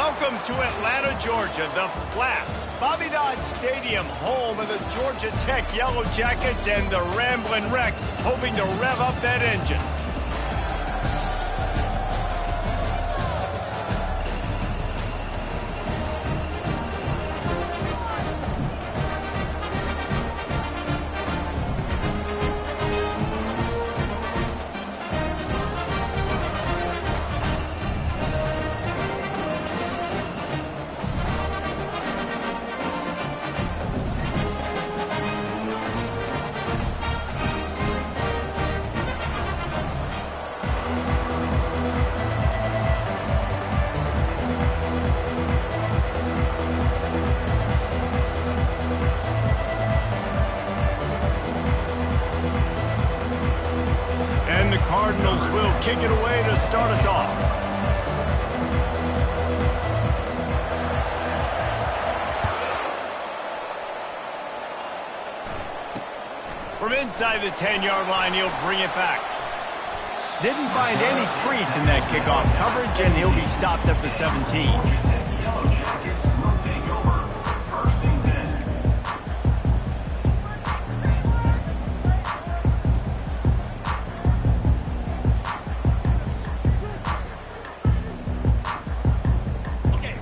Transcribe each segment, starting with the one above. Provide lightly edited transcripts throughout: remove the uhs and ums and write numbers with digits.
Welcome to Atlanta, Georgia, the Flats, Bobby Dodd Stadium, home of the Georgia Tech Yellow Jackets and the Ramblin' Wreck, hoping to rev up that engine. Cardinals will kick it away to start us off. From inside the 10-yard line, he'll bring it back. Didn't find any crease in that kickoff coverage, and he'll be stopped at the 17.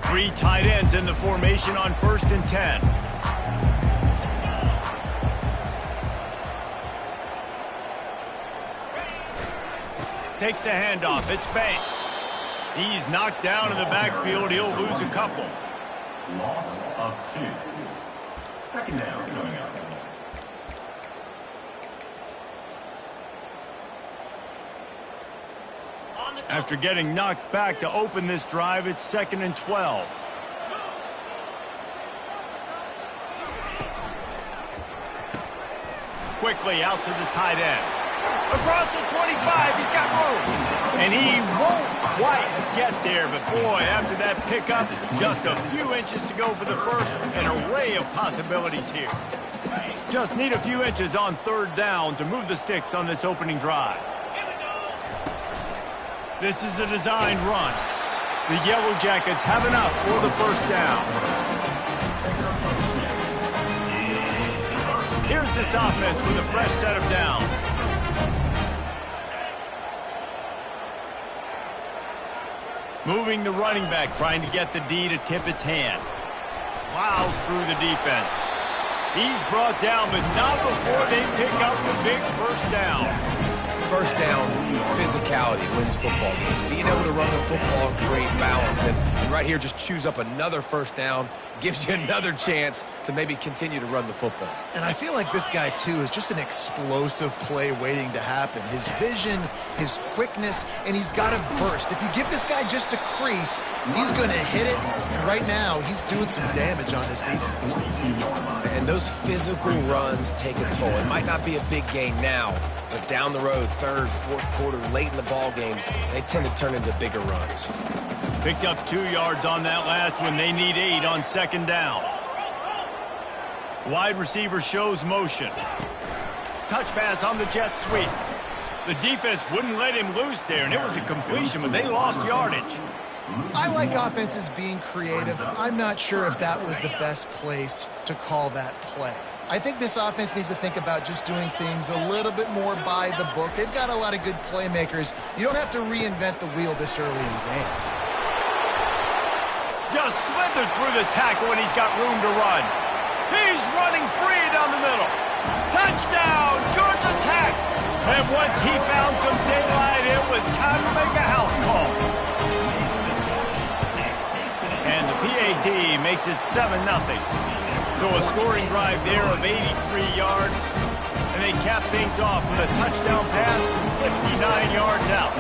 3 tight ends in the formation on 1st and 10. Takes the handoff. It's Banks. He's knocked down in the backfield. He'll lose a couple. Loss of 2. Second down coming up. After getting knocked back to open this drive, it's 2nd and 12. Quickly out to the tight end. Across the 25, he's got room. And he won't quite get there, but boy, after that pickup, just a few inches to go for the first. An array of possibilities here. Just need a few inches on 3rd down to move the sticks on this opening drive. This is a designed run. The Yellow Jackets have enough for the 1st down. Here's this offense with a fresh set of downs. Moving the running back, trying to get the D to tip its hand. Plows through the defense. He's brought down, but not before they pick up the big 1st down. 1st down, physicality wins football games. Being able to run the football and create balance. And right here, just choose up another 1st down, gives you another chance to maybe continue to run the football. And I feel like this guy, too, is just an explosive play waiting to happen. His vision, his quickness, and he's got a burst. If you give this guy just a crease, he's going to hit it. And right now, he's doing some damage on this defense. And those physical runs take a toll. It might not be a big gain now, but down the road, 3rd, 4th quarter, late in the ball games, they tend to turn into bigger runs. Picked up 2 yards on that last one. They need 8 on 2nd down. Wide receiver shows motion. Touch pass on the jet sweep. The defense wouldn't let him loose there, and it was a completion, but they lost yardage. I like offenses being creative. I'm not sure if that was the best place to call that play. I think this offense needs to think about just doing things a little bit more by the book. They've got a lot of good playmakers. You don't have to reinvent the wheel this early in the game. Just slithered through the tackle, and he's got room to run. He's running free down the middle. Touchdown, Georgia Tech! And once he found some daylight, it was time to make a house call. And the PAT makes it 7-0. So a scoring drive there of 83 yards. And they cap things off with a touchdown pass from 59 yards out.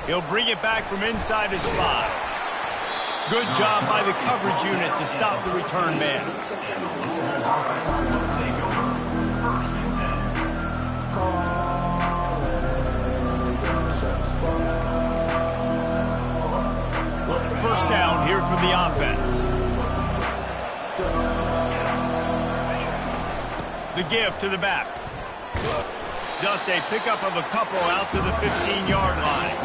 He'll bring it back from inside his 5. Good job by the coverage unit to stop the return man. First down here for the offense. The give to the back. Just a pickup of a couple out to the 15-yard line.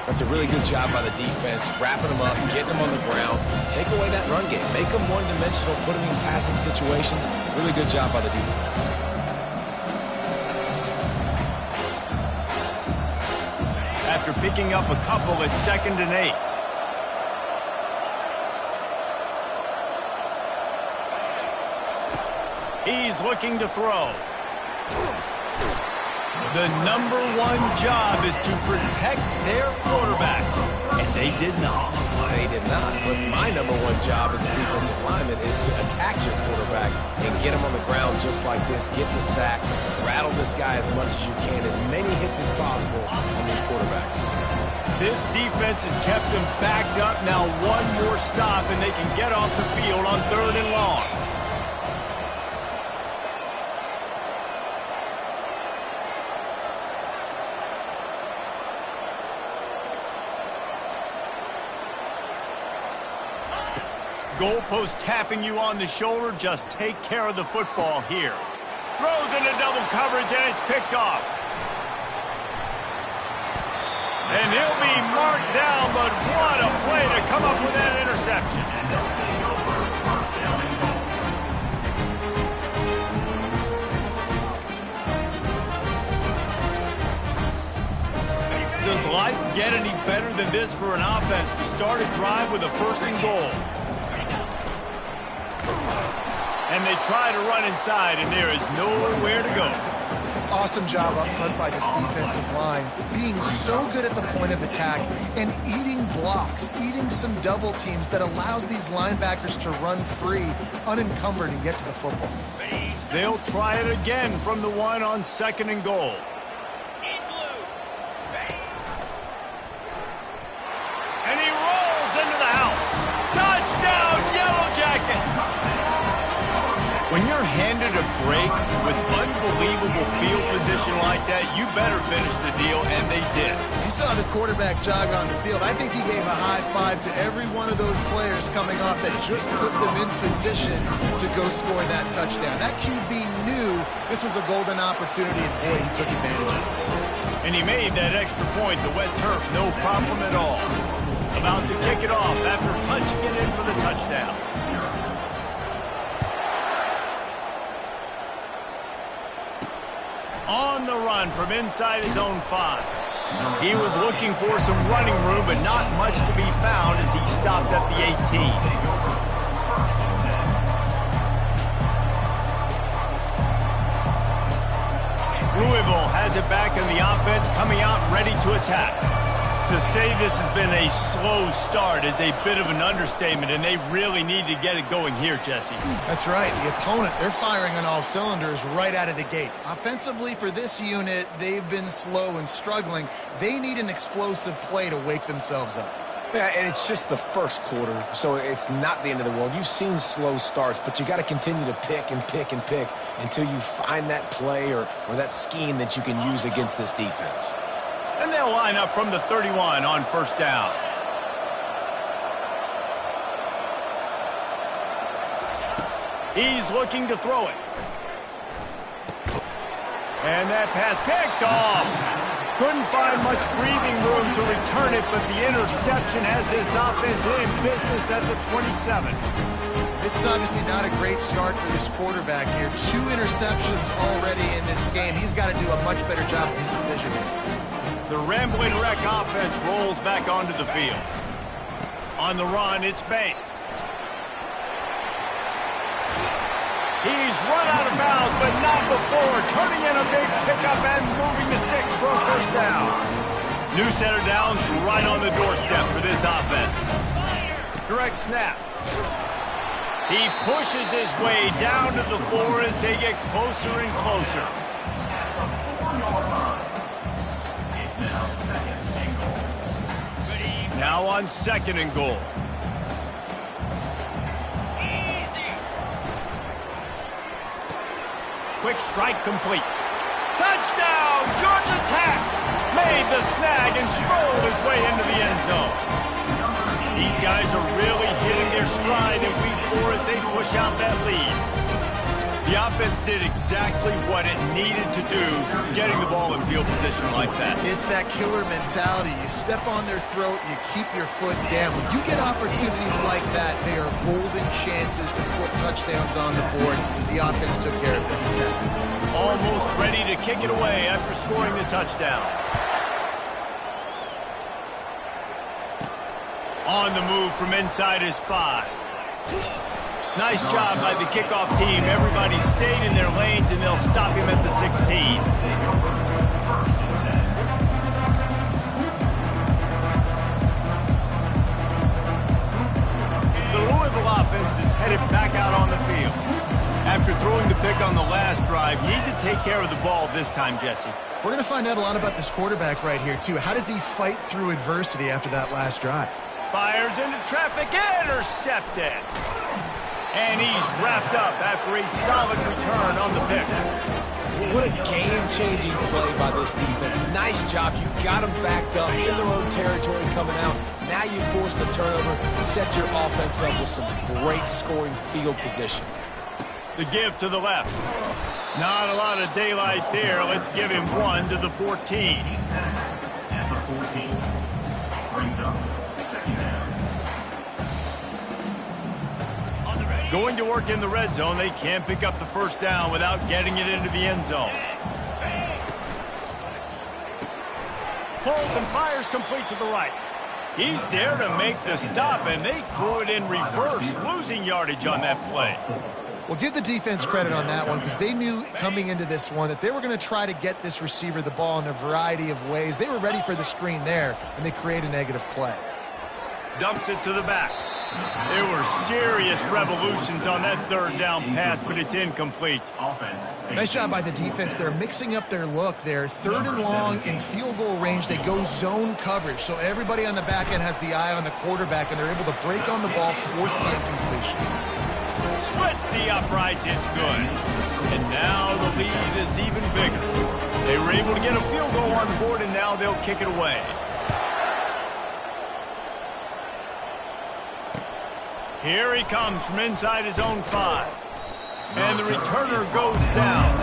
That's a really good job by the defense, wrapping them up, getting them on the ground, take away that run game, make them one-dimensional, put them in passing situations. Really good job by the defense. After picking up a couple, it's 2nd and 8. He's looking to throw. The number one job is to protect their quarterback, and they did not. They did not. But my number one job as a defensive lineman is to attack your quarterback and get him on the ground just like this, get the sack, rattle this guy as much as you can, as many hits as possible on these quarterbacks. This defense has kept them backed up. Now one more stop, and they can get off the field on 3rd and long. Goalpost tapping you on the shoulder. Just take care of the football here. Throws into double coverage, and it's picked off. And he'll be marked down, but what a play to come up with that interception. Does life get any better than this for an offense to start a drive with a 1st and goal? And they try to run inside, and there is nowhere to go. Awesome job up front by this defensive line, being so good at the point of attack and eating blocks, eating some double teams that allows these linebackers to run free, unencumbered, and get to the football. They'll try it again from the 1 on 2nd and goal. And he rolls into the house. Touchdown, Yellow Jackets! When you're handed a break with unbelievable field position like that, you better finish the deal, and they did. You saw the quarterback jog on the field. I think he gave a high five to every one of those players coming off that just put them in position to go score that touchdown. That QB knew this was a golden opportunity, and boy, he took advantage of it. And he made that extra point, the wet turf, no problem at all. About to kick it off after punching it in for the touchdown. On the run from inside his own 5. He was looking for some running room, but not much to be found as he stopped at the 18. Louisville has it back in the offense, coming out ready to attack. To say this has been a slow start is a bit of an understatement, and they really need to get it going here, Jesse. That's right. The opponent, they're firing on all cylinders right out of the gate. Offensively, for this unit, they've been slow and struggling. They need an explosive play to wake themselves up. Yeah, and it's just the first quarter, so it's not the end of the world. You've seen slow starts, but you got to continue to pick and pick and pick until you find that play or that scheme that you can use against this defense. And they'll line up from the 31 on 1st down. He's looking to throw it. And that pass picked off. Couldn't find much breathing room to return it, but the interception has this offense in business at the 27. This is obviously not a great start for this quarterback here. 2 interceptions already in this game. He's got to do a much better job with his decision-making. The Rambling Wreck offense rolls back onto the field. On the run, it's Banks. He's run out of bounds, but not before turning in a big pickup and moving the sticks for a 1st down. New center downs right on the doorstep for this offense. Direct snap. He pushes his way down to the floor as they get closer and closer. Now on 2nd and goal. Quick strike complete. Touchdown! Georgia Tech made the snag and strolled his way into the end zone. These guys are really hitting their stride in week 4 as they push out that lead. The offense did exactly what it needed to do, getting the ball in field position like that. It's that killer mentality. You step on their throat, you keep your foot down. When you get opportunities like that, they are golden chances to put touchdowns on the board. The offense took care of business. Almost ready to kick it away after scoring the touchdown. On the move from inside his 5. Nice job by the kickoff team. Everybody stayed in their lanes, and they'll stop him at the 16. The Louisville offense is headed back out on the field. After throwing the pick on the last drive, you need to take care of the ball this time, Jesse. We're going to find out a lot about this quarterback right here, too. How does he fight through adversity after that last drive? Fires into traffic, intercepted. And he's wrapped up after a solid return on the pick. What a game-changing play by this defense. Nice job. You got them backed up in their own territory coming out. Now you force the turnover, set your offense up with some great scoring field position. The give to the left. Not a lot of daylight there. Let's give him 1 to the 14. At the 14. Brings up second down. Going to work in the red zone. They can't pick up the first down without getting it into the end zone. Pulls and fires complete to the right. He's there to make the stop, and they threw it in reverse, losing yardage on that play. Well, give the defense credit on that one because they knew coming into this one that they were going to try to get this receiver the ball in a variety of ways. They were ready for the screen there, and they create a negative play. Dumps it to the back. There were serious revolutions on that third down pass, but it's incomplete. Nice job by the defense. They're mixing up their look. They're 3rd and long in field goal range. They go zone coverage, so everybody on the back end has the eye on the quarterback, and they're able to break on the ball, force the incompletion. Splits the uprights, it's good. And now the lead is even bigger. They were able to get a field goal on the board, and now they'll kick it away. Here he comes from inside his own 5. And the returner goes down.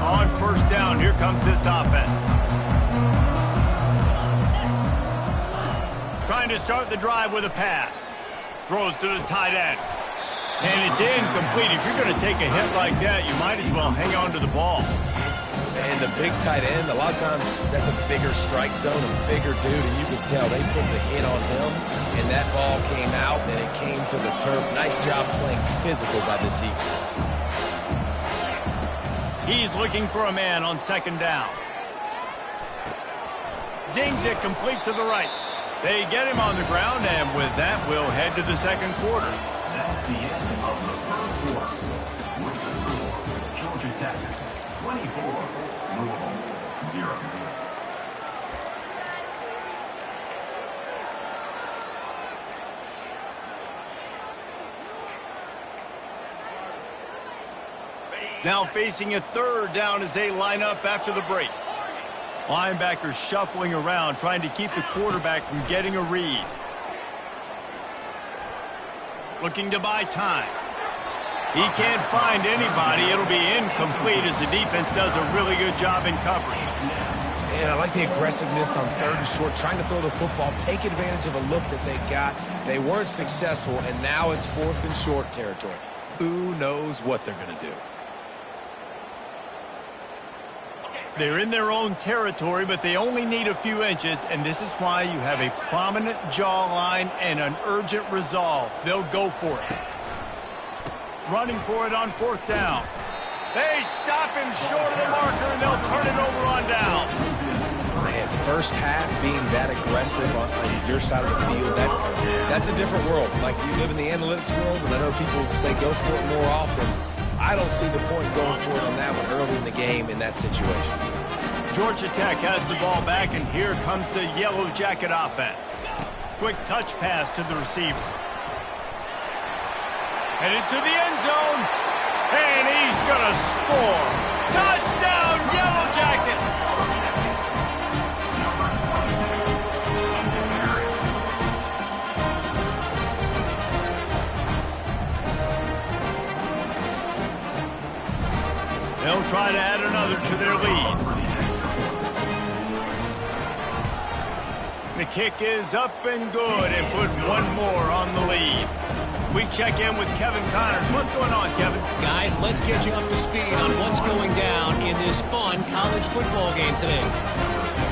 On first down, here comes this offense. Trying to start the drive with a pass. Throws to the tight end. And it's incomplete. If you're going to take a hit like that, you might as well hang on to the ball. And the big tight end, a lot of times that's a bigger strike zone, a bigger dude, and you can tell they put the hit on him, and that ball came out, and it came to the turf. Nice job playing physical by this defense. He's looking for a man on second down. Zings it complete to the right. They get him on the ground, and with that, we'll head to the second quarter. That's the end of the first quarter. With the score, Georgia Tech 24, Louisville 0. Now facing a third down as they line up after the break. Linebackers shuffling around, trying to keep the quarterback from getting a read. Looking to buy time. He can't find anybody. It'll be incomplete as the defense does a really good job in coverage. And I like the aggressiveness on 3rd and short, trying to throw the football, take advantage of a look that they got. They weren't successful, and now it's 4th and short territory. Who knows what they're going to do? They're in their own territory, but they only need a few inches, and this is why you have a prominent jawline and an urgent resolve. They'll go for it. Running for it on 4th down. They stop him short of the marker, and they'll turn it over on down. Man, first half being that aggressive on your side of the field, that's a different world. Like, you live in the analytics world, and I know people say go for it more often. I don't see the point going for it on that one early in the game in that situation. Georgia Tech has the ball back, and here comes the Yellow Jacket offense. Quick touch pass to the receiver. Headed to the end zone. And he's going to score. Touchdown, Yellow Jackets! They'll try to add another to their lead. The kick is up and good and put one more on the lead. We check in with Kevin Connors. What's going on, Kevin? Guys, let's get you up to speed on what's going down in this fun college football game today.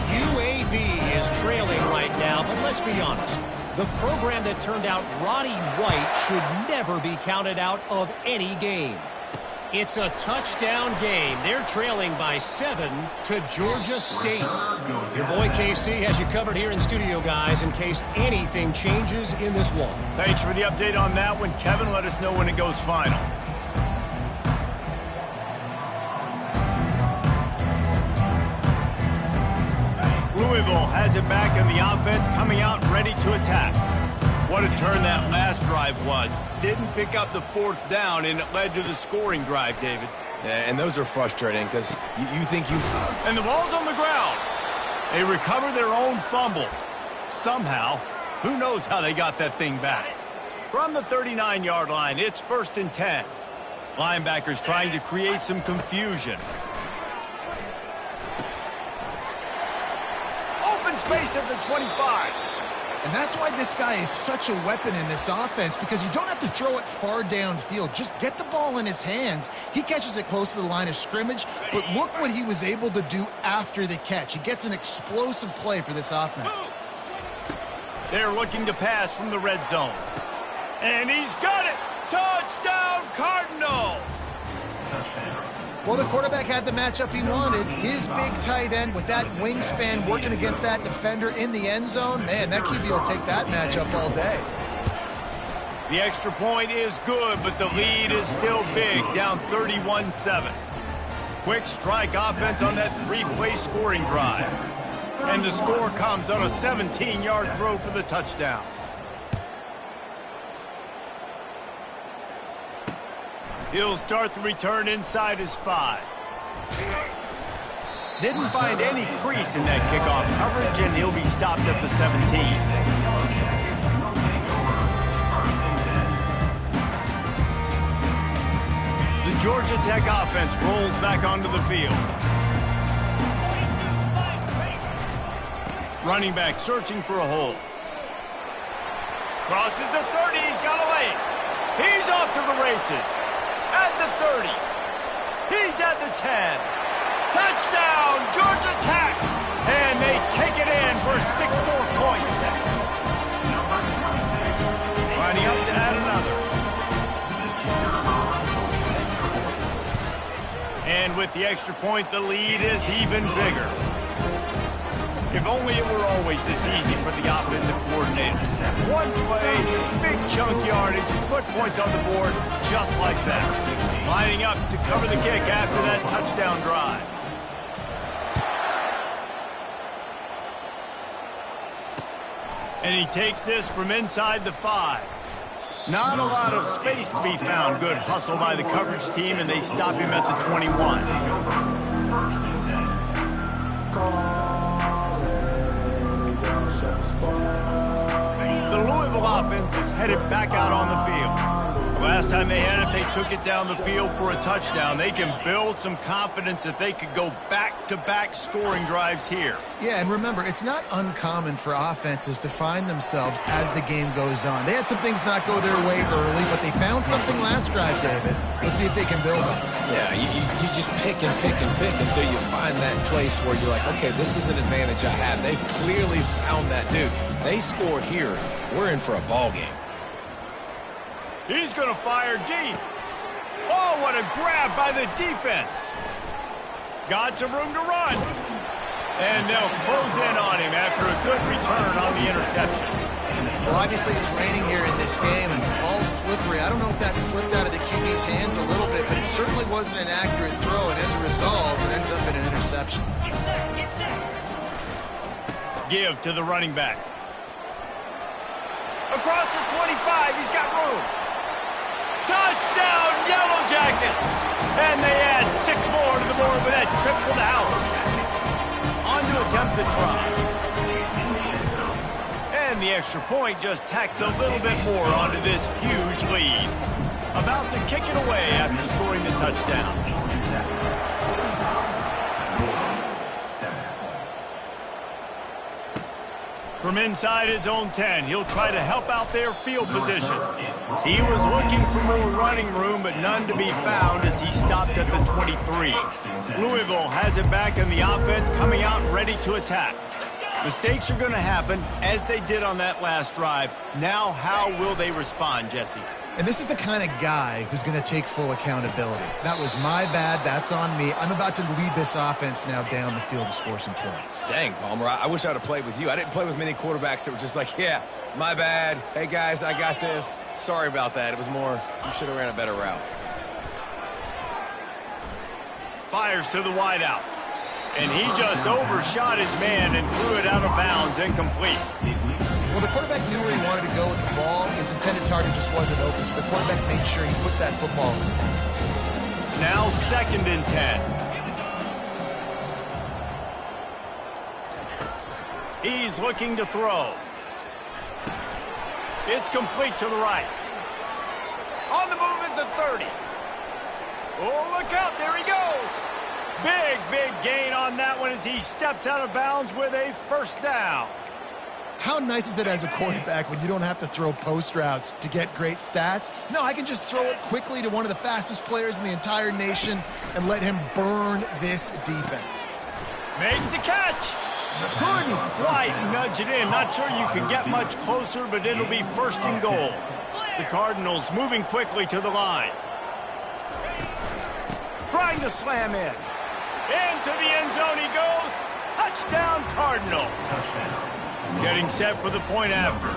UAB is trailing right now, but let's be honest. The program that turned out Roddy White should never be counted out of any game. It's a touchdown game. They're trailing by 7 to Georgia State. Your boy KC has you covered here in studio, guys, in case anything changes in this one. Thanks for the update on that one, Kevin. Let us know when it goes final. Louisville has it back in the offense, coming out ready to attack. What a turn that last drive was. Didn't pick up the fourth down, and it led to the scoring drive, David. Yeah, and those are frustrating because you think you... And the ball's on the ground. They recover their own fumble. Somehow, who knows how they got that thing back. From the 39-yard line, it's 1st and 10. Linebackers trying to create some confusion. Open space at the 25. And that's why this guy is such a weapon in this offense, because you don't have to throw it far downfield. Just get the ball in his hands. He catches it close to the line of scrimmage, but look what he was able to do after the catch. He gets an explosive play for this offense. They're looking to pass from the red zone. And he's got it! Touchdown, Cardinals! Well, the quarterback had the matchup he wanted. His big tight end with that wingspan working against that defender in the end zone. Man, that QB will take that matchup all day. The extra point is good, but the lead is still big, down 31-7. Quick strike offense on that 3-play scoring drive. And the score comes on a 17-yard throw for the touchdown. He'll start the return inside his 5. Didn't find any crease in that kickoff coverage, and he'll be stopped at the 17. The Georgia Tech offense rolls back onto the field. Running back searching for a hole. Crosses the 30, he's got a lane. He's off to the races. At the 30. He's at the 10. Touchdown, Georgia Tech! And they take it in for 6 more points. Lining up to add another. And with the extra point, the lead is even bigger. If only it were always this easy for the offensive coordinator. One play, big chunk yardage, put points on the board just like that. Lining up to cover the kick after that touchdown drive. And he takes this from inside the 5. Not a lot of space to be found. Good hustle by the coverage team, and they stop him at the 21. The Louisville offense is headed back out on the field. Last time they had it, they took it down the field for a touchdown. They can build some confidence that they could go back-to-back scoring drives here. Yeah, and remember, it's not uncommon for offenses to find themselves as the game goes on. They had some things not go their way early, but they found something last drive, David. Let's see if they can build on it. Yeah, you just pick and pick and pick until you find that place where you're like, okay, this is an advantage I have. They've clearly found that, dude. They score here, we're in for a ball game. He's going to fire deep. Oh, what a grab by the defense. Got some room to run. And they'll close in on him after a good return on the interception. Well, obviously it's raining here in this game, and the ball's slippery. I don't know if that slipped out of the QB's hands a little bit, but it certainly wasn't an accurate throw, and as a result, it ends up in an interception. Give to the running back. Across the 25, he's got room. Touchdown, Yellow Jackets! And they add 6 more to the board with that trip to the house. On to attempt the try. And the extra point just tacks a little bit more onto this huge lead. About to kick it away after scoring the touchdown. From inside his own 10, he'll try to help out their field position. He was looking for more running room, but none to be found as he stopped at the 23. Louisville has it back in the offense, coming out ready to attack. Mistakes are going to happen, as they did on that last drive. Now, how will they respond, Jesse? And this is the kind of guy who's going to take full accountability. That was my bad. That's on me. I'm about to lead this offense now down the field and score some points. Dang, Palmer, I wish I would have played with you. I didn't play with many quarterbacks that were just like, yeah, my bad. Hey, guys, I got this. Sorry about that. It was more, you should have ran a better route. Fires to the wideout. And he just overshot his man and threw it out of bounds, incomplete. Well, the quarterback knew where he wanted to go with the ball. His intended target just wasn't open, so the quarterback made sure he put that football in the stands. Now 2nd and 10. He's looking to throw. It's complete to the right. On the move is the 30. Oh, look out, there he goes. Big gain on that one as he steps out of bounds with a first down. How nice is it as a quarterback when you don't have to throw post routes to get great stats? No, I can just throw it quickly to one of the fastest players in the entire nation and let him burn this defense. Makes the catch. Couldn't quite nudge it in. Not sure you can get much closer, but it'll be 1st and goal. The Cardinals moving quickly to the line. Trying to slam in. Into the end zone he goes. Touchdown, Cardinals. Getting set for the point after.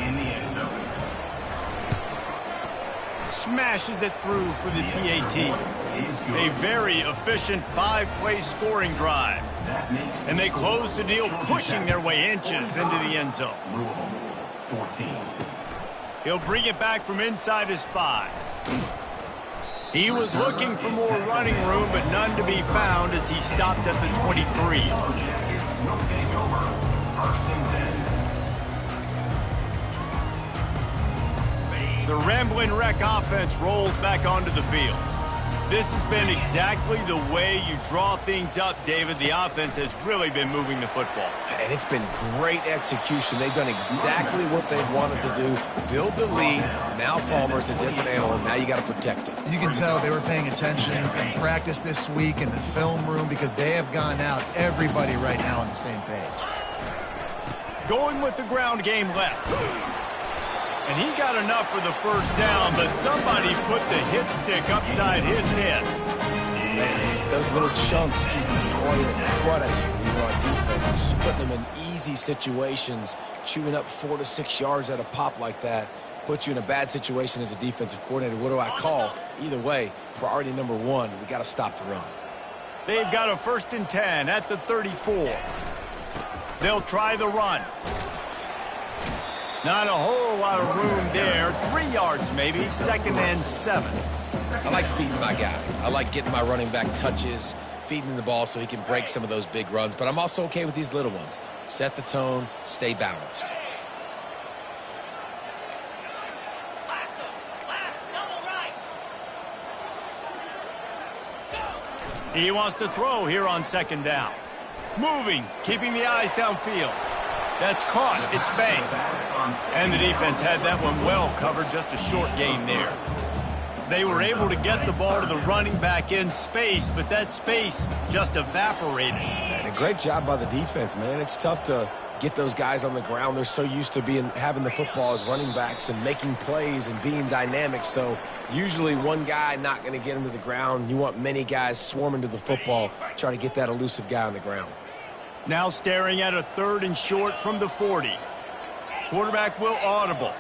In the end zone. Smashes it through for the PAT. A very efficient 5-play scoring drive. And they close the deal, pushing their way inches into the end zone. 14. He'll bring it back from inside his 5. He was looking for more running room, but none to be found as he stopped at the 23. The Ramblin' Wreck offense rolls back onto the field. This has been exactly the way you draw things up, David. The offense has really been moving the football. And it's been great execution. They've done exactly what they've wanted to do. Build the lead. Now Palmer's a different animal. Now you got to protect it. You can tell they were paying attention in practice this week in the film room because they have gone out, everybody right now on the same page. Going with the ground game left. And he got enough for the first down, but somebody put the hit stick upside his head. Man, those little chunks keep pointing and crud at you when you're on defense. It's just putting them in easy situations, chewing up 4 to 6 yards at a pop like that. Put you in a bad situation as a defensive coordinator. What do I call? Either way, priority number 1, we got to stop the run. They've got a 1st and 10 at the 34. They'll try the run. Not a whole lot of room there. 3 yards maybe. 2nd and 7. I like feeding my guy. I like getting my running back touches, feeding him the ball so he can break some of those big runs. But I'm also okay with these little ones. Set the tone, stay balanced. He wants to throw here on 2nd down. Moving, keeping the eyes downfield. That's caught. It's Banks. And the defense had that one well covered. Just a short gain there. They were able to get the ball to the running back in space, but that space just evaporated. And a great job by the defense, man. It's tough to get those guys on the ground. They're so used to having the football as running backs and making plays and being dynamic. So usually one guy not going to get him to the ground. You want many guys swarming to the football, trying to get that elusive guy on the ground. Now staring at a 3rd and short from the 40. Quarterback will audible.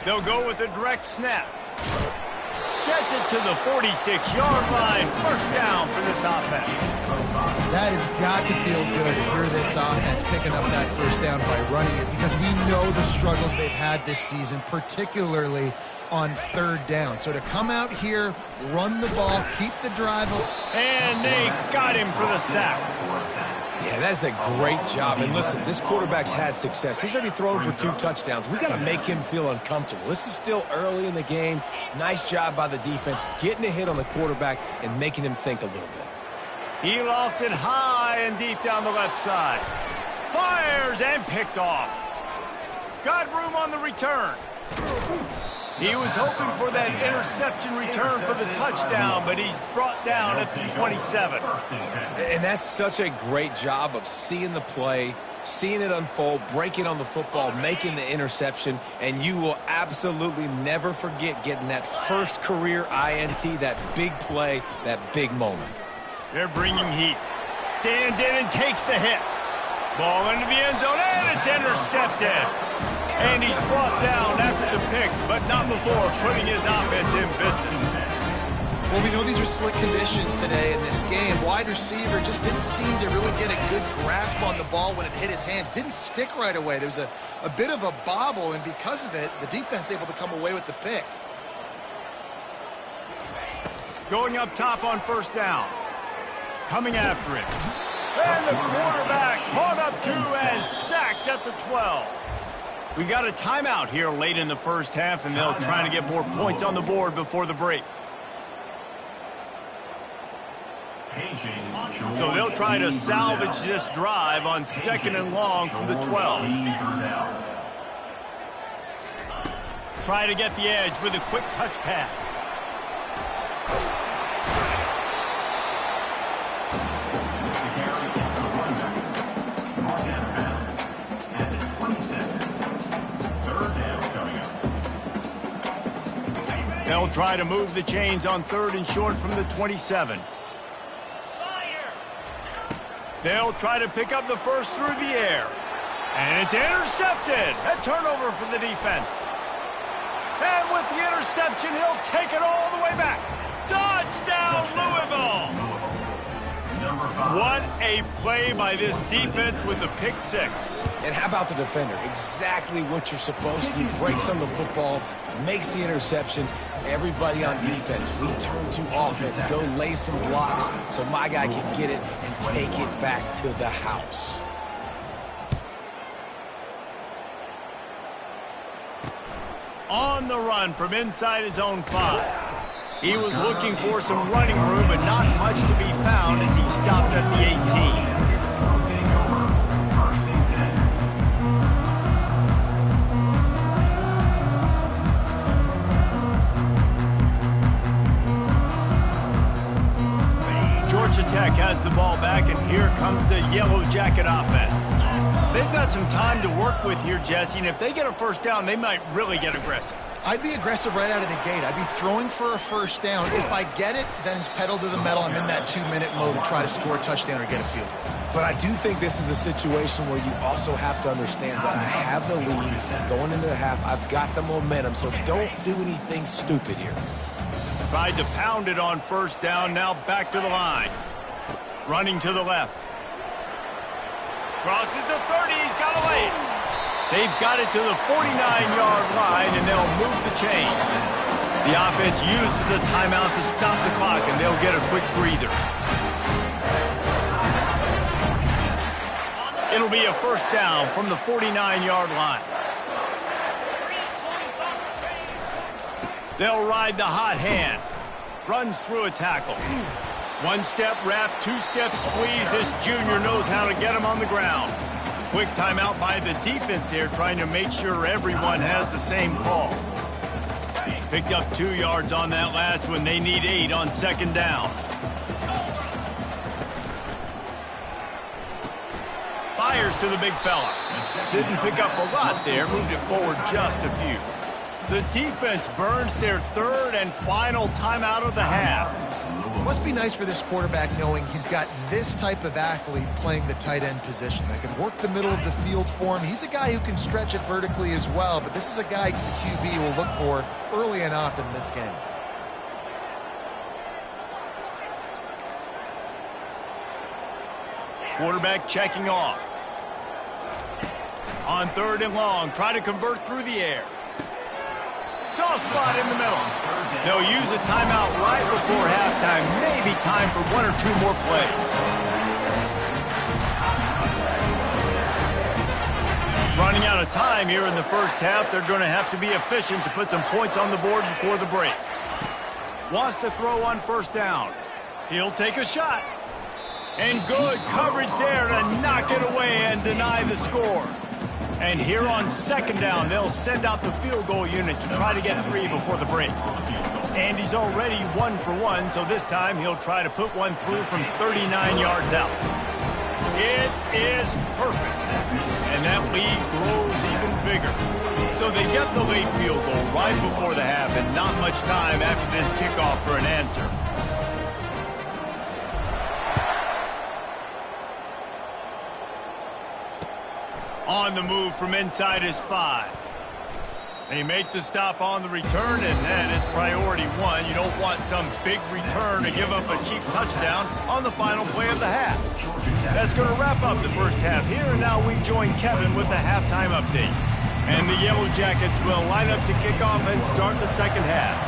They'll go with a direct snap. Gets it to the 46-yard line. 1st down for this offense. That that has got to feel good if you're this offense picking up that first down by running it, because we know the struggles they've had this season, particularly on third down. So to come out here, run the ball, keep the drive. And they got him for the sack. Yeah, that's a great job. And listen, this quarterback's had success. He's already thrown for 2 touchdowns. We got to make him feel uncomfortable. This is still early in the game. Nice job by the defense, getting a hit on the quarterback and making him think a little bit. He lost it high and deep down the left side. Fires and picked off. Got room on the return. He was hoping for that interception return for the touchdown, but he's brought down at the 27. And that's such a great job of seeing the play, seeing it unfold, breaking on the football, making the interception, and you will absolutely never forget getting that first career INT, that big play, that big moment. They're bringing heat. Stands in and takes the hit. Ball into the end zone, and it's intercepted. And he's brought down after the pick, but not before putting his offense in business. Well, we know these are slick conditions today in this game. Wide receiver just didn't seem to really get a good grasp on the ball when it hit his hands. Didn't stick right away. There was a bit of a bobble, and because of it, the defense able to come away with the pick. Going up top on first down. Coming after it. And the quarterback caught up to and sacked at the 12. We got a timeout here late in the first half, and they'll try to get more points on the board before the break. So they'll try to salvage this drive on 2nd and long from the 12. Try to get the edge with a quick touch pass. They'll try to move the chains on 3rd and short from the 27. They'll try to pick up the first through the air. And it's intercepted. A turnover for the defense. And with the interception, he'll take it all the way back. Touchdown, Louisville! What a play by this defense with the pick 6. And how about the defender? Exactly what you're supposed to. Breaks on the football, makes the interception. Everybody on defense, we turn to offense, go lay some blocks so my guy can get it and take it back to the house. On the run from inside his own 5. He was looking for some running room, but not much to be found as he stopped at the 18. Georgia Tech has the ball back, and here comes the Yellow Jacket offense. They've got some time to work with here, Jesse, and if they get a first down, they might really get aggressive. I'd be aggressive right out of the gate. I'd be throwing for a first down. If I get it, then it's pedal to the metal. I'm in that 2-minute mode to try to score a touchdown or get a field goal. But I do think this is a situation where you also have to understand that I have the lead going into the half. I've got the momentum, so don't do anything stupid here. Tried to pound it on first down, now back to the line. Running to the left. Crosses the 30, he's got away. They've got it to the 49-yard line, and they'll move the chains. The offense uses a timeout to stop the clock, and they'll get a quick breather. It'll be a first down from the 49-yard line. They'll ride the hot hand. Runs through a tackle. One-step wrap, two-step squeeze. This junior knows how to get him on the ground. Quick timeout by the defense there, trying to make sure everyone has the same call. Picked up 2 yards on that last one. They need 8 on 2nd down. Fires to the big fella. Didn't pick up a lot there, moved it forward just a few. The defense burns their 3rd and final timeout of the half. It must be nice for this quarterback knowing he's got this type of athlete playing the tight end position. They can work the middle of the field for him. He's a guy who can stretch it vertically as well, but this is a guy the QB will look for early and often in this game. Quarterback checking off. On 3rd and long, try to convert through the air. Soft spot in the middle. They'll use a timeout right before halftime. Maybe time for 1 or 2 more plays. Running out of time here in the first half. They're going to have to be efficient to put some points on the board before the break. Wants to throw on 1st down. He'll take a shot. And good coverage there to knock it away and deny the score. And here on 2nd down, they'll send out the field goal unit to try to get 3 before the break. And he's already 1 for 1, so this time he'll try to put one through from 39 yards out. It is perfect. And that lead grows even bigger. So they get the late field goal right before the half and not much time after this kickoff for an answer. On the move from inside his 5. They make the stop on the return, and that is priority 1. You don't want some big return to give up a cheap touchdown on the final play of the half. That's going to wrap up the first half here, and now we join Kevin with the halftime update. And the Yellow Jackets will line up to kick off and start the second half.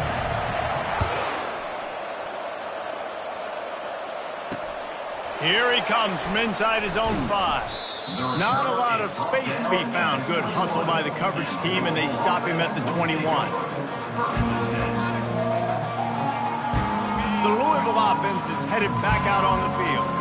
Here he comes from inside his own 5. Not a lot of space to be found. Good hustle by the coverage team, and they stop him at the 21. The Louisville offense is headed back out on the field.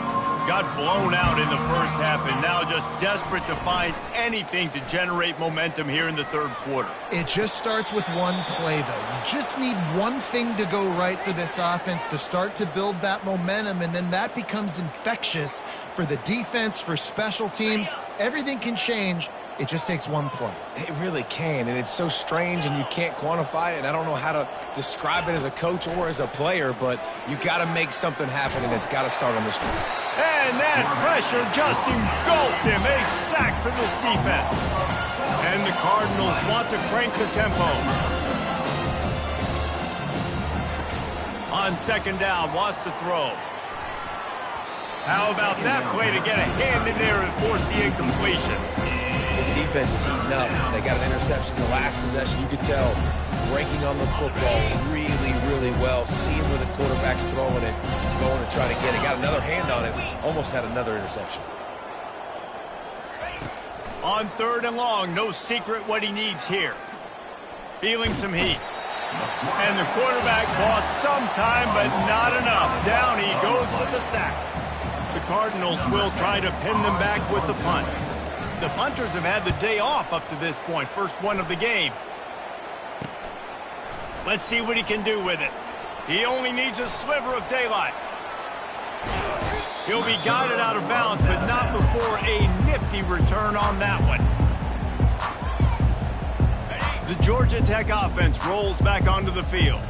Got blown out in the first half and now just desperate to find anything to generate momentum here in the 3rd quarter. It just starts with one play, though. You just need one thing to go right for this offense to start to build that momentum, and then that becomes infectious for the defense, for special teams. Everything can change. It just takes one play. It really can, and it's so strange, and you can't quantify it, and I don't know how to describe it as a coach or as a player, but you got to make something happen, and it's got to start on this drive. And that pressure just engulfed him. A sack for this defense. And the Cardinals want to crank the tempo. On 2nd down, wants to throw. How about that play to get a hand in there and force the incompletion? This defense is heating up. They got an interception in the last possession. You could tell breaking on the football really, really well. Seeing where the quarterback's throwing it, going to try to get it. Got another hand on it. Almost had another interception. On 3rd and long, no secret what he needs here. Feeling some heat. And the quarterback bought some time, but not enough. Down he goes with the sack. The Cardinals will try to pin them back with the punt. The punters have had the day off up to this point. First one of the game. Let's see what he can do with it. He only needs a sliver of daylight. He'll be guided out of bounds, but not before a nifty return on that one. The Georgia Tech offense rolls back onto the field.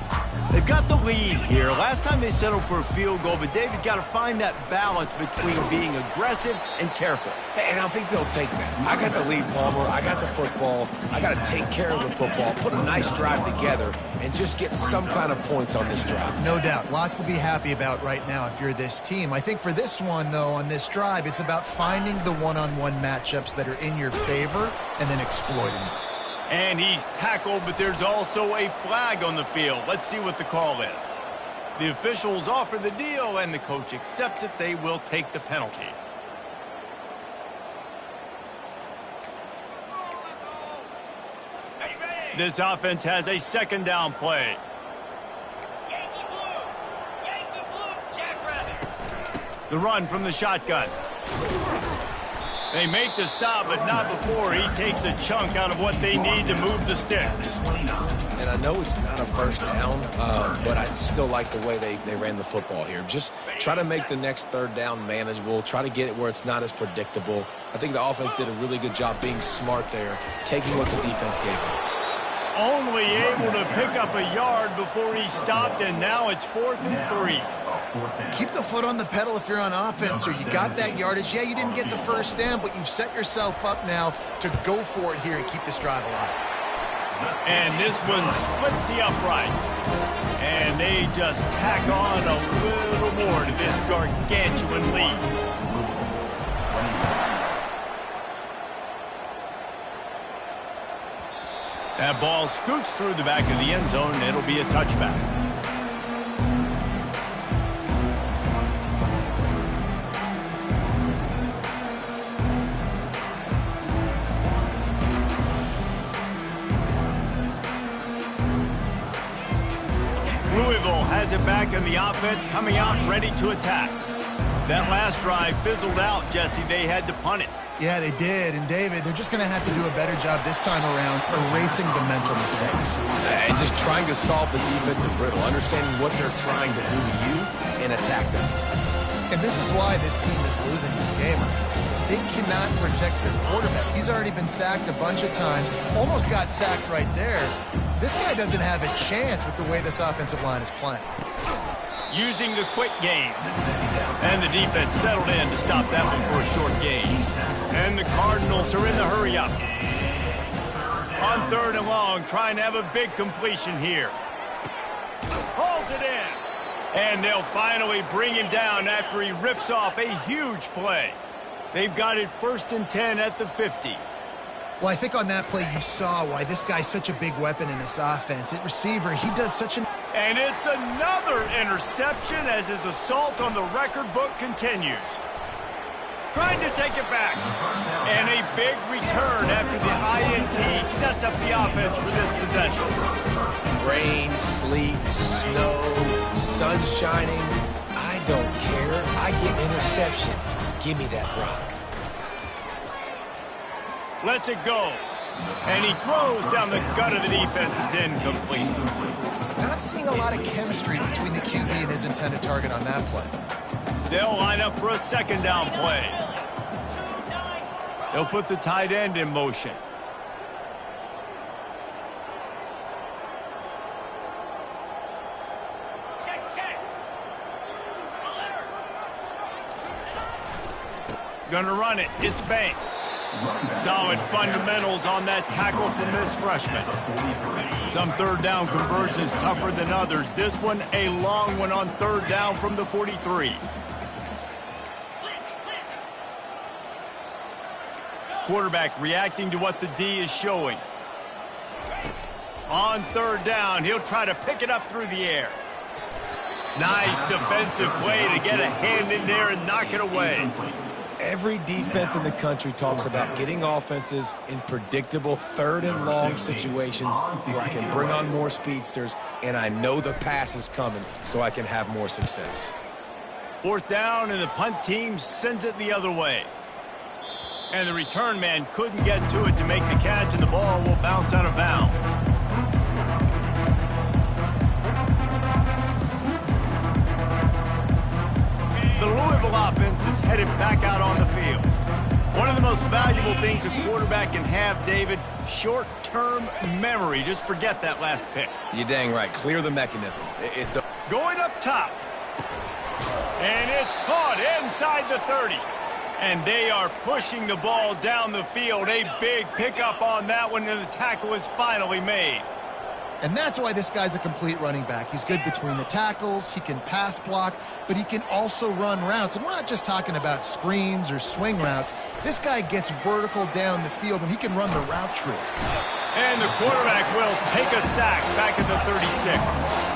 They've got the lead here. Last time they settled for a field goal, but David got to find that balance between being aggressive and careful. And I think they'll take that. I got the lead, Palmer. I got the football. I got to take care of the football, put a nice drive together, and just get some kind of points on this drive. No doubt. Lots to be happy about right now if you're this team. I think for this one, though, on this drive, it's about finding the one-on-one matchups that are in your favor and then exploiting them. And he's tackled, but there's also a flag on the field. Let's see what the call is. The officials offer the deal, and the coach accepts it. They will take the penalty. This offense has a 2nd down play. The run from the shotgun. They make the stop, but not before he takes a chunk out of what they need to move the sticks. And I know it's not a first down, but I still like the way they ran the football here. Just try to make the next 3rd down manageable. Try to get it where it's not as predictable. I think the offense did a really good job being smart there, taking what the defense gave them. Only able to pick up a yard before he stopped, and now it's 4th and 3. Keep the foot on the pedal if you're on offense, so you got that yardage. Yeah, you didn't get the first down, but you've set yourself up now to go for it here and keep this drive alive. And this one splits the uprights. And they just tack on a little more to this gargantuan lead. That ball scoots through the back of the end zone, and it'll be a touchback. Louisville has it back in the offense, coming out ready to attack. That last drive fizzled out, Jesse. They had to punt it. Yeah, they did. And, David, they're just going to have to do a better job this time around erasing the mental mistakes. And just trying to solve the defensive riddle, understanding what they're trying to do to you and attack them. And this is why this team is losing this game. They cannot protect their quarterback. He's already been sacked a bunch of times, almost got sacked right there. This guy doesn't have a chance with the way this offensive line is playing. Using the quick game. And the defense settled in to stop that one for a short gain. And the Cardinals are in the hurry-up. On 3rd and long, trying to have a big completion here. Hauls it in. And they'll finally bring him down after he rips off a huge play. They've got it 1st and 10 at the 50. Well, I think on that play you saw why this guy's such a big weapon in this offense. At receiver, he does such an... And it's another interception as his assault on the record book continues. Trying to take it back. And a big return after the INT sets up the offense for this possession. Rain, sleet, snow, sun shining. I don't care. I get interceptions. Give me that rock. Lets it go. And he throws down the gut of the defense. It's incomplete. Not seeing a lot of chemistry between the QB and his intended target on that play. They'll line up for a 2nd down play. They'll put the tight end in motion. Gonna run it. It's Banks. Solid fundamentals on that tackle from this freshman. Some 3rd down conversions tougher than others. This one a long one on 3rd down from the 43. Quarterback reacting to what the D is showing. On 3rd down, he'll try to pick it up through the air. Nice defensive play to get a hand in there and knock it away. Every defense in the country talks about getting offenses in predictable 3rd and long situations where I can bring on more speedsters and I know the pass is coming so I can have more success. 4th down and the punt team sends it the other way. And the return man couldn't get to it to make the catch, and the ball will bounce out of bounds. The Louisville offense is headed back out on the field. One of the most valuable things a quarterback can have, David, short-term memory. Just forget that last pick. You're dang right. Clear the mechanism. It's a... Going up top. And it's caught inside the 30. And they are pushing the ball down the field. A big pickup on that one, and the tackle is finally made. And that's why this guy's a complete running back. He's good between the tackles, he can pass block, but he can also run routes. And we're not just talking about screens or swing routes. This guy gets vertical down the field, and he can run the route tree. And the quarterback will take a sack back at the 36.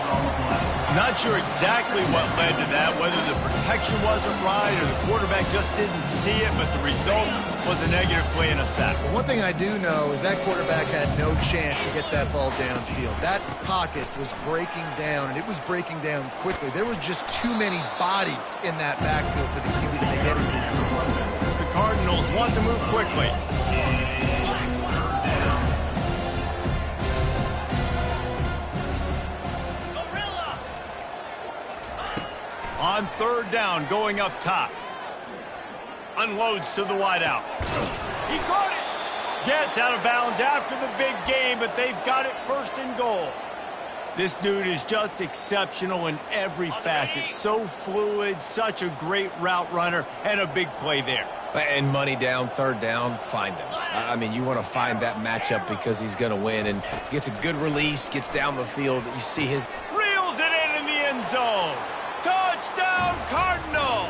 Not sure exactly what led to that, whether the protection wasn't right or the quarterback just didn't see it, but the result was a negative play and a sack. But one thing I do know is that quarterback had no chance to get that ball downfield. That pocket was breaking down, and it was breaking down quickly. There were just too many bodies in that backfield for the QB to make anything. The Cardinals want to move quickly. On 3rd down, going up top. Unloads to the wideout. He caught it. Gets out of bounds after the big game, but they've got it 1st and goal. This dude is just exceptional in every facet. So fluid, such a great route runner, and a big play there. And money down, 3rd down, find him. I mean, you want to find that matchup because he's going to win, and gets a good release, gets down the field. You see his... Reels it in the end zone. Touchdown, Cardinals!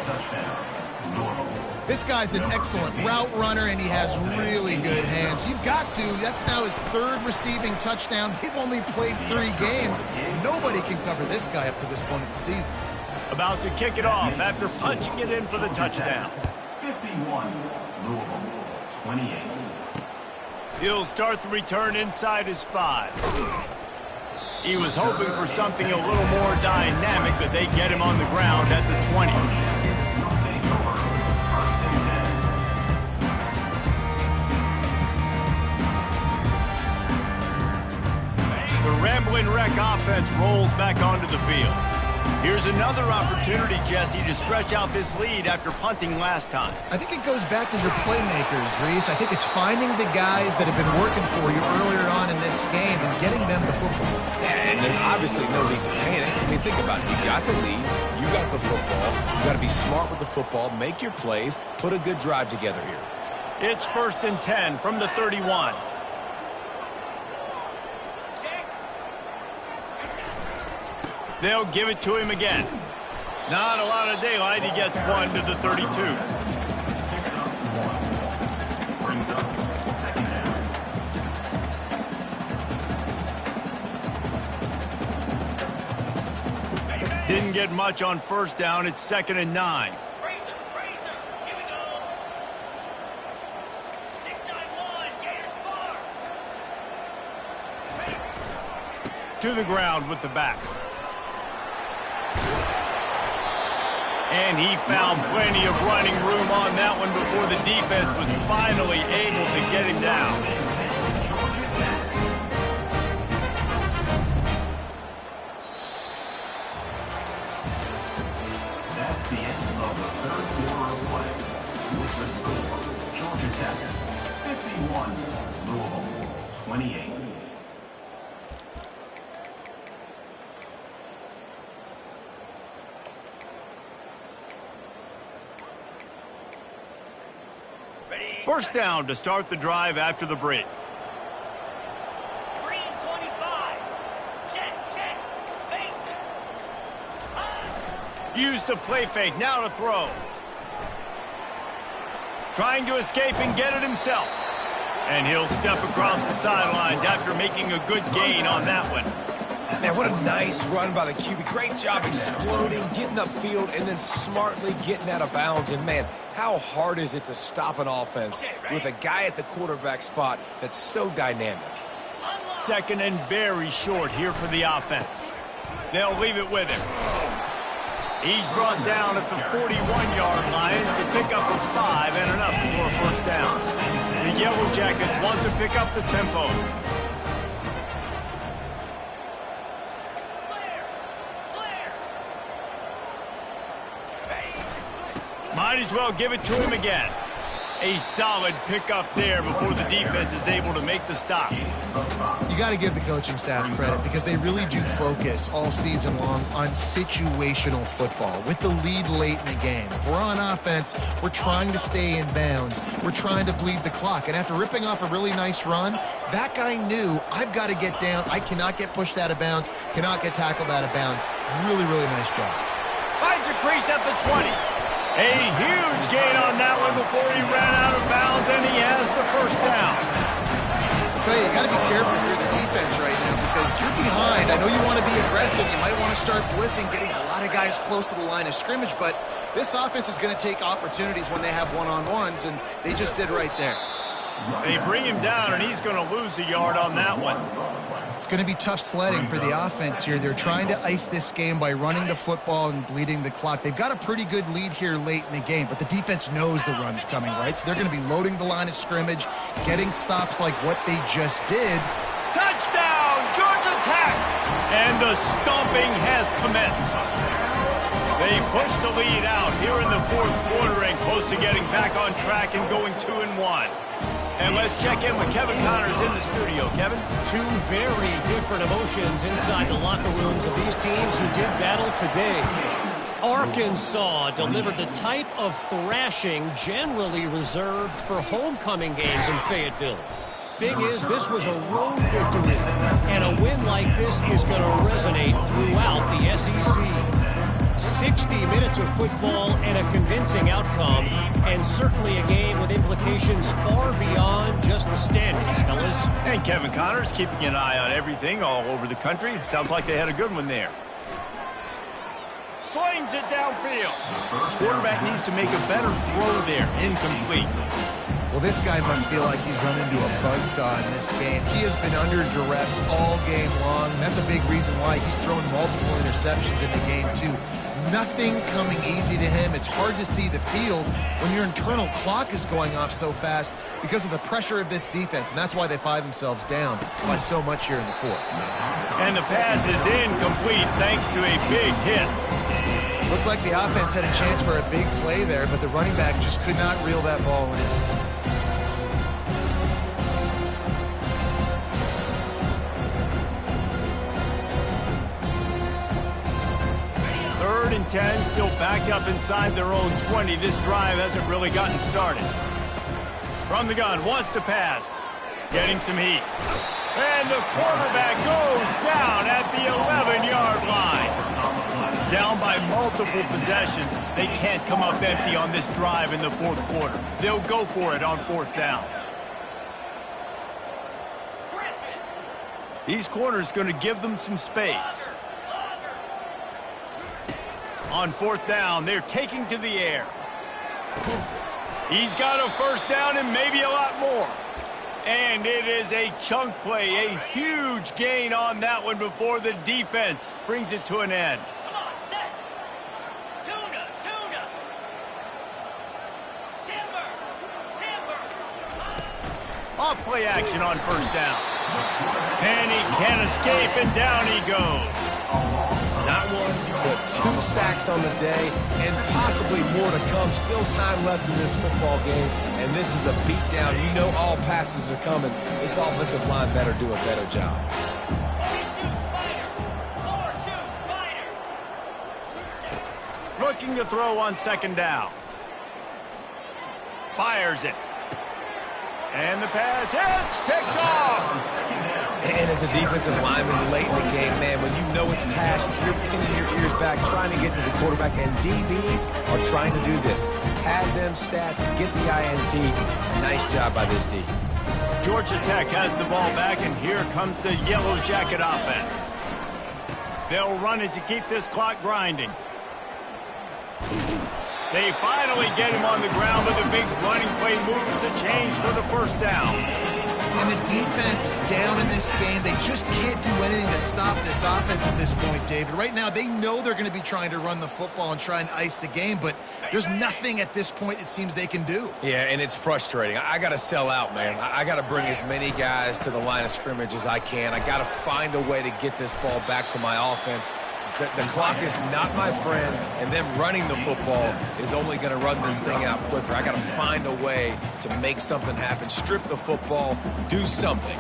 This guy's an excellent route runner, and he has really good hands. You've got to. That's now his 3rd receiving touchdown. They've only played 3 games. Nobody can cover this guy up to this point of the season. About to kick it off after punching it in for the touchdown. 51, Louisville, 28. He'll start the return inside his 5. He was hoping for something a little more dynamic, but they get him on the ground at the 20. The Ramblin' Wreck offense rolls back onto the field. Here's another opportunity, Jesse, to stretch out this lead after punting last time. I think it goes back to your playmakers, Reese. I think it's finding the guys that have been working for you earlier on in this game and getting them the football. Yeah, and there's obviously no need to panic. I mean, think about it. You got the lead. You got the football. You got to be smart with the football, make your plays, put a good drive together here. It's 1st and 10 from the 31. They'll give it to him again. Not a lot of daylight. He gets 1 to the 32. Didn't get much on 1st down. It's 2nd and 9. Here we go. 691, Gators far. To the ground with the back. And he found plenty of running room on that one before the defense was finally able to get him down. That's the end of the 3rd quarter of play. With the score, Georgia Tech 51, Louisville 28. First down to start the drive after the break. Green 25. Check. Face it. Used the play fake, now to throw. Trying to escape and get it himself. And he'll step across the sidelines after making a good gain on that one. Man, what a nice run by the QB. Great job exploding, getting upfield, and then smartly getting out of bounds. And, man, how hard is it to stop an offense with a guy at the quarterback spot that's so dynamic? 2nd and very short here for the offense. They'll leave it with him. He's brought down at the 41-yard line to pick up a 5 and enough for a 1st down. The Yellow Jackets want to pick up the tempo. Might as well give it to him again. A solid pickup there before the defense is able to make the stop. You got to give the coaching staff credit because they really do focus all season long on situational football. With the lead late in the game, if we're on offense, we're trying to stay in bounds. We're trying to bleed the clock. And after ripping off a really nice run, that guy knew, I've got to get down. I cannot get pushed out of bounds, cannot get tackled out of bounds. Really, really nice job. Finds a crease at the 20. A huge gain on that one before he ran out of bounds, and he has the 1st down. I'll tell you got to be careful if you're the defense right now because you're behind. I know you want to be aggressive. You might want to start blitzing, getting a lot of guys close to the line of scrimmage, but this offense is going to take opportunities when they have one-on-ones, and they just did right there. They bring him down, and he's going to lose a yard on that one. It's going to be tough sledding for the offense here. They're trying to ice this game by running the football and bleeding the clock. They've got a pretty good lead here late in the game, but the defense knows the run's coming, right? So they're going to be loading the line of scrimmage, getting stops like what they just did. Touchdown, Georgia Tech! And the stomping has commenced. They push the lead out here in the 4th quarter and close to getting back on track and going 2-1. And let's check in with Kevin Connors in the studio. Kevin? 2 very different emotions inside the locker rooms of these teams who did battle today. Arkansas delivered the type of thrashing generally reserved for homecoming games in Fayetteville. Thing is, this was a road victory, and a win like this is going to resonate throughout the SEC. 60 minutes of football and a convincing outcome, and certainly a game with implications far beyond just the standings, fellas. And Kevin Connors keeping an eye on everything all over the country. Sounds like they had a good one there. Slings it downfield. Quarterback needs to make a better throw there. Incomplete. Well, this guy must feel like he's run into a buzzsaw in this game. He has been under duress all game long. That's a big reason why he's thrown multiple interceptions in the game, too. Nothing coming easy to him. It's hard to see the field when your internal clock is going off so fast because of the pressure of this defense, and that's why they find themselves down by so much here in the fourth. And the pass is incomplete thanks to a big hit. Looked like the offense had a chance for a big play there, but the running back just could not reel that ball in. 3rd and 10, still back up inside their own 20. This drive hasn't really gotten started. From the gun, wants to pass. Getting some heat. And the quarterback goes down at the 11-yard line. Down by multiple possessions. They can't come up empty on this drive in the fourth quarter. They'll go for it on 4th down. These corners going to give them some space. On 4th down, they're taking to the air. He's got a 1st down and maybe a lot more. And it is a chunk play, a huge gain on that one before the defense brings it to an end. Come on, set. Tuna. Timber. Off play action on 1st down. And he can't escape, and down he goes. Not one, but 2 sacks on the day, and possibly more to come. Still time left in this football game, and this is a beatdown. You know all passes are coming. This offensive line better do a better job. 42 Spider. 4-2 Spider. Looking to throw on 2nd down. Fires it. And the pass hits, picked off. And as a defensive lineman late in the game, man, when you know it's passion, you're pinning your ears back, trying to get to the quarterback, and DBs are trying to do this. Pad them stats and get the INT. Nice job by this D. Georgia Tech has the ball back, and here comes the Yellow Jacket offense. They'll run it to keep this clock grinding. They finally get him on the ground, but the big running play moves the chains for the 1st down. And the defense down in this game, they just can't do anything to stop this offense at this point, David. Right now, they know they're going to be trying to run the football and try and ice the game, but there's nothing at this point it seems they can do. Yeah, and it's frustrating. I got to sell out, man. I got to bring as many guys to the line of scrimmage as I can. I got to find a way to get this ball back to my offense. The clock is not my friend, and them running the football is only going to run this thing out quicker. I got to find a way to make something happen, strip the football, do something.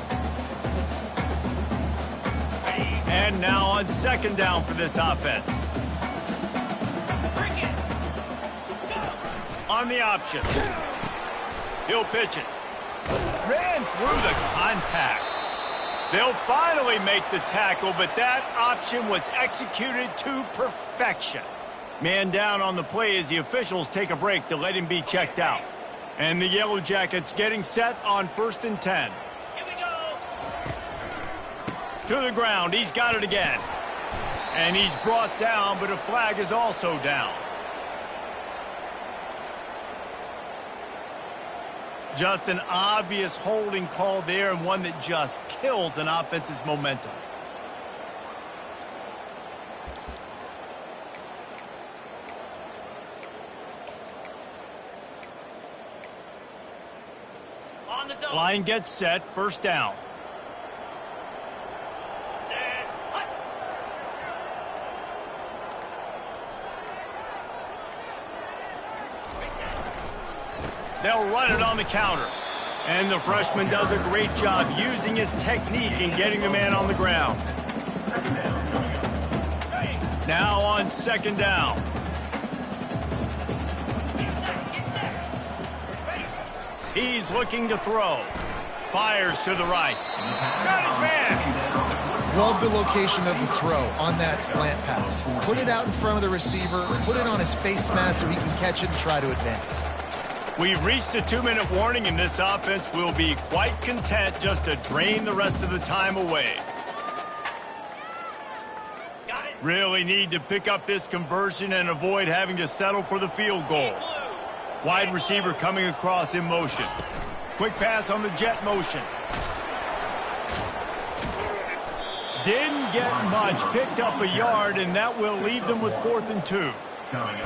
And now on 2nd down for this offense. Bring it. On the option. He'll pitch it. Ran through the contact. They'll finally make the tackle, but that option was executed to perfection. Man down on the play as the officials take a break to let him be checked out. And the Yellow Jackets getting set on 1st and 10. Here we go. To the ground, he's got it again. And he's brought down, but a flag is also down. Just an obvious holding call there, and one that just kills an offense's momentum. On the double. Line gets set, 1st down. Set. Hut. They'll run it on the counter. And the freshman does a great job using his technique and getting the man on the ground. Now on 2nd down. He's looking to throw. Fires to the right. Got his man. Love the location of the throw on that slant pass. Put it out in front of the receiver, put it on his face mask so he can catch it and try to advance. We've reached the 2-minute warning, and this offense will be quite content just to drain the rest of the time away. Got it. Really need to pick up this conversion and avoid having to settle for the field goal. Wide receiver coming across in motion. Quick pass on the jet motion. Didn't get much, picked up a yard, and that will leave them with 4th and 2.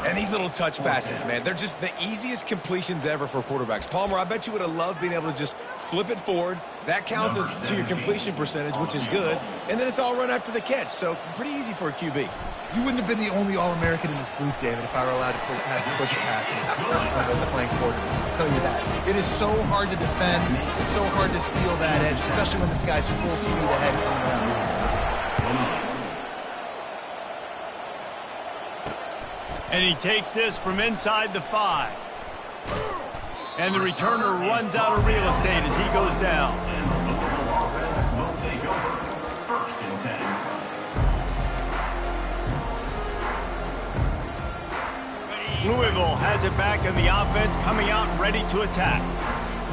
And these little touch passes, man, they're just the easiest completions ever for quarterbacks. Palmer, I bet you would have loved being able to just flip it forward. That counts as to your completion percentage, which is good. And then it's all run after the catch, so pretty easy for a QB. You wouldn't have been the only All-American in this booth, David, if I were allowed to have push passes when I was playing quarterback. I'll tell you that. It is so hard to defend. It's so hard to seal that edge, especially when this guy's full speed ahead coming around the inside. And he takes this from inside the 5. And the returner runs out of real estate as he goes down. And the Louisville offense will take over. 1st and 10. Louisville has it back, and the offense coming out and ready to attack.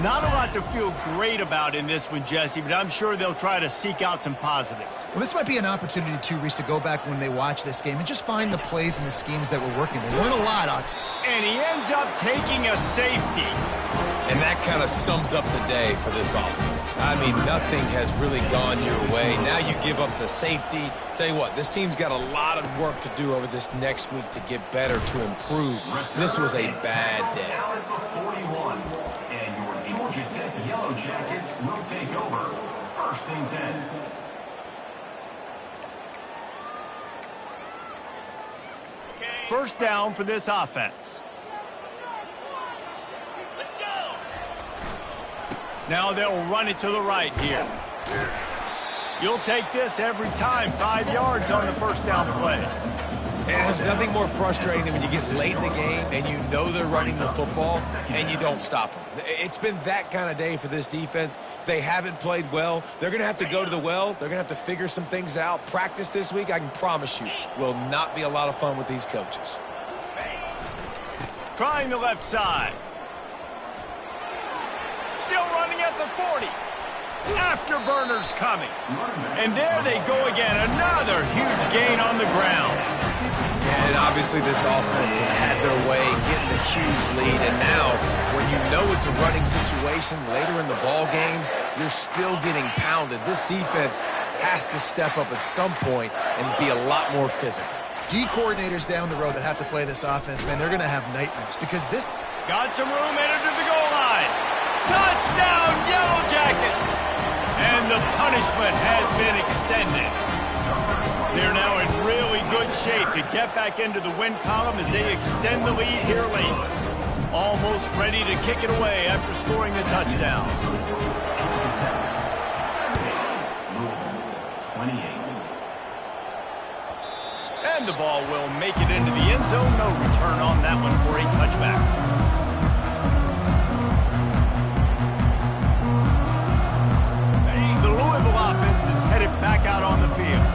Not a lot to feel great about in this one, Jesse, but I'm sure they'll try to seek out some positives. Well, this might be an opportunity, too, Reese, to go back when they watch this game and just find the plays and the schemes that were working. They learn a lot on it. And he ends up taking a safety. And that kind of sums up the day for this offense. I mean, nothing has really gone your way. Now you give up the safety. Tell you what, this team's got a lot of work to do over this next week to get better, to improve. This was a bad day. Now at the 41. And your Georgia Tech Yellow Jackets will take over. 1st and 10. First down for this offense. Let's go. Now they'll run it to the right here. You'll take this every time. 5 yards on the first down play. And there's nothing more frustrating than when you get late in the game and you know they're running the football and you don't stop them. It's been that kind of day for this defense. They haven't played well. They're going to have to go to the well. They're going to have to figure some things out. Practice this week, I can promise you, will not be a lot of fun with these coaches. Trying the left side. Still running at the 40. Afterburners coming. And there they go again. Another huge gain on the ground. And obviously this offense has had their way getting a huge lead. And now, when you know it's a running situation later in the ball games, you're still getting pounded. This defense has to step up at some point and be a lot more physical. D coordinators down the road that have to play this offense, man, they're going to have nightmares because this... Got some room, headed to the goal line. Touchdown, Yellow Jackets! And the punishment has been extended. They're now in really good shape to get back into the win column as they extend the lead here late. Almost ready to kick it away after scoring the touchdown. 28. And the ball will make it into the end zone. No return on that one for a touchback. The Louisville offense is headed back out on the field.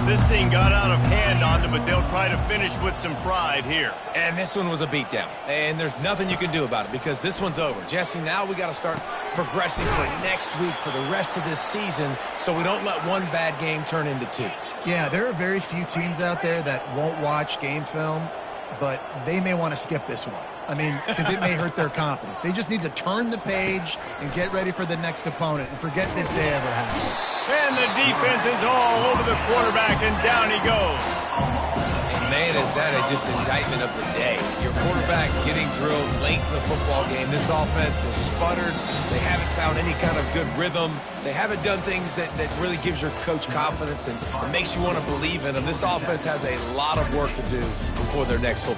This thing got out of hand on them, but they'll try to finish with some pride here. And this one was a beatdown. And there's nothing you can do about it because this one's over. Jesse, now we got to start progressing for next week for the rest of this season so we don't let one bad game turn into 2. Yeah, there are very few teams out there that won't watch game film, but they may want to skip this one. I mean, because it may hurt their confidence. They just need to turn the page and get ready for the next opponent and forget this day ever happened. And the defense is all over the quarterback, and down he goes. And man, is that just indictment of the day. Your quarterback getting drilled late in the football game. This offense has sputtered. They haven't found any kind of good rhythm. They haven't done things that really gives your coach confidence and makes you want to believe in them. This offense has a lot of work to do before their next football